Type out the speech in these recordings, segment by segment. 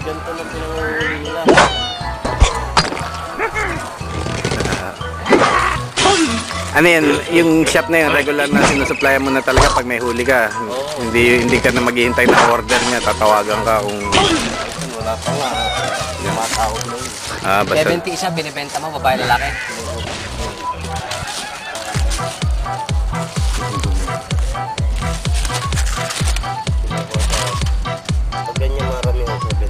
ganito lang pinanguhuli nila. Ano yan, yung shop na yun, regular na sinusupplyan mo na talaga pag may huli ka. Hindi ka na maghihintay na order niya, tatawagan ka kung... Wala pa nga, matawag na yun. Basta... 70 isa, binibenta mo, babae lalaki. Pag ganyan marami ako, 70.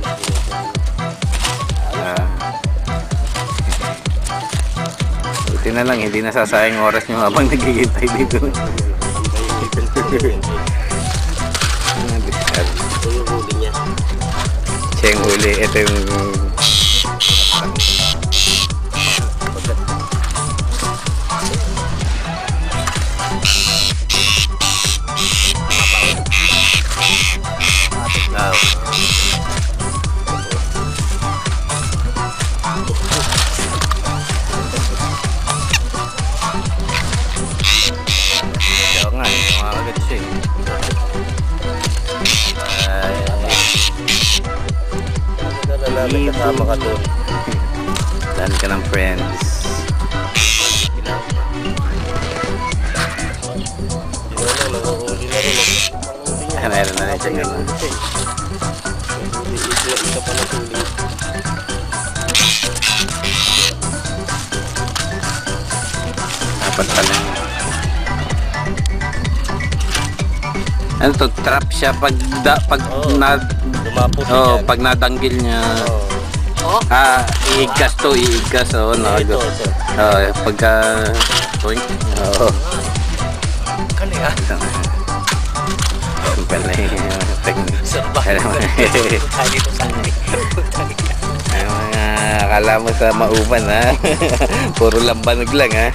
Buti na lang, hindi nasasayang oras nyo habang naghihintay dito. Ito yung huli niya. Siya yung huli, ito yung... Kasama ka doon. Dan ka ng friends. Nanguhuli na rin. Meron na rin siya gano'n. Isa pa na huli. Dapat pala. Ano to? Trap siya pag lumapot oh, pag nadanggil niya. Iigas to, iigas. Oh, no. Pagka point. Oo. Kali ah. Pala yung technique. Akala mo sa mauban ha. Puro lambanog lang ha.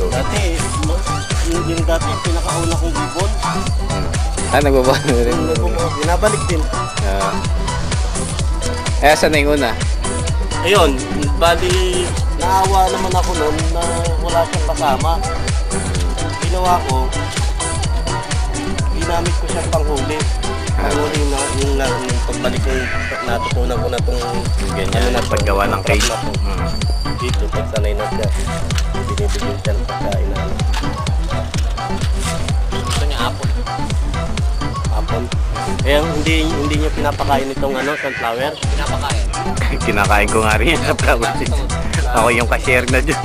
Dati, yung dati pinakauna kong ibon. Nagbabalik mo rin? Binabalik din. Saan na yung una? Ayun, bali naawa naman ako noon na wala siyang kasama. Ginawa ko, ginamit ko siyang panghuli. Panghuli na yung pagbalik ko, natutunan ko na itong ganyan na paggawa ng cage. Dito, pagsanay na siya. Binibigyan siya ng pagkain na. Gusto niya apple. Apple. Kaya hindi niyo pinapakain itong sunflower? Pinapakain. Kinakain ko nga rin yan sa flower seeds. Ako yung cashier na dyan.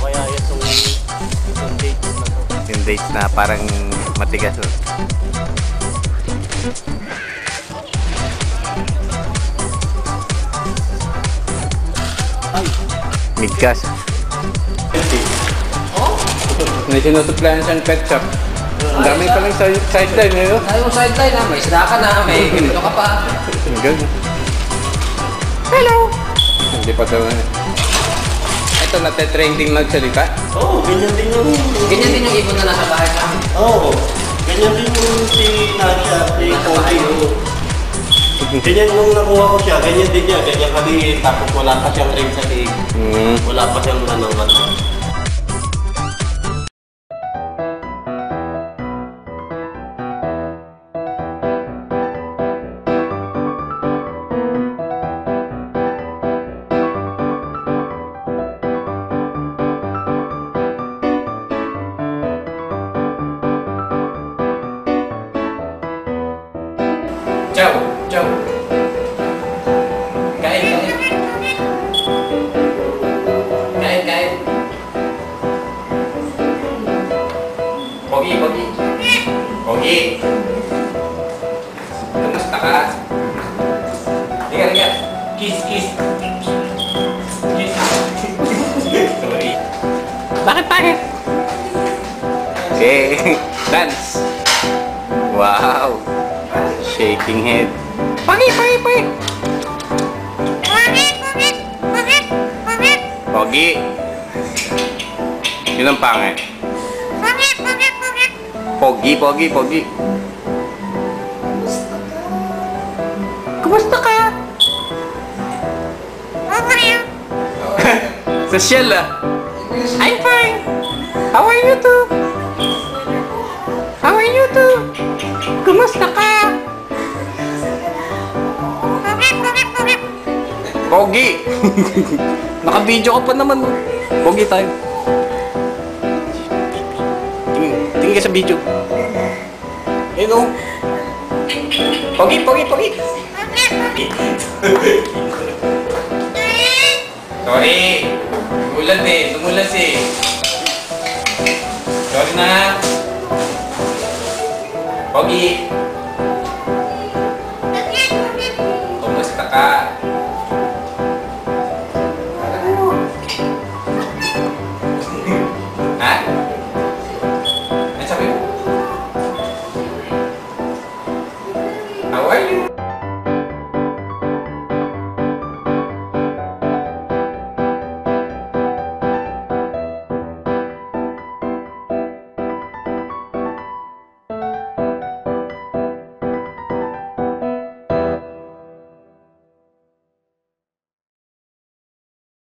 Kaya itong dates na to. Yung dates na parang matigas. Migkas. May sinusuplayan siyang pet shop. Ang dami pa lang sideline eh. Ay, yung sideline na, may isda ka na, may ganito ka pa. Hello! Hindi pa daw na. Ito, nate-trending magsalita? Oo, ganyan din yung... Ganyan din yung ibon na nasa bahay sa amin. Oo, ganyan din yung si Nasha, si Kobe. Ganyan nung nakuha ko siya, ganyan din niya, ganyan kaliit, tapos wala pa siyang ring sa tig. Wala pa siyang ano. Ciao, ciao. Kain. Pogi. Kamusta ka? Liga. Kiss. Sorry. Bakit? Okay, dance. Wow. Shaking head. Pogi. Pogi. Yun ang pangit. Pogi. Kumusta ka? Social ah. I'm fine. How are you too? How are you too? Kumusta ka? Pogi! Naka-video ka pa naman. Pogi tayo. Tingin ka sa video. Ayun o. Pogi, pogi, pogi. Sorry. Tumulat eh. Tumulat eh. Sorry na. Pogi.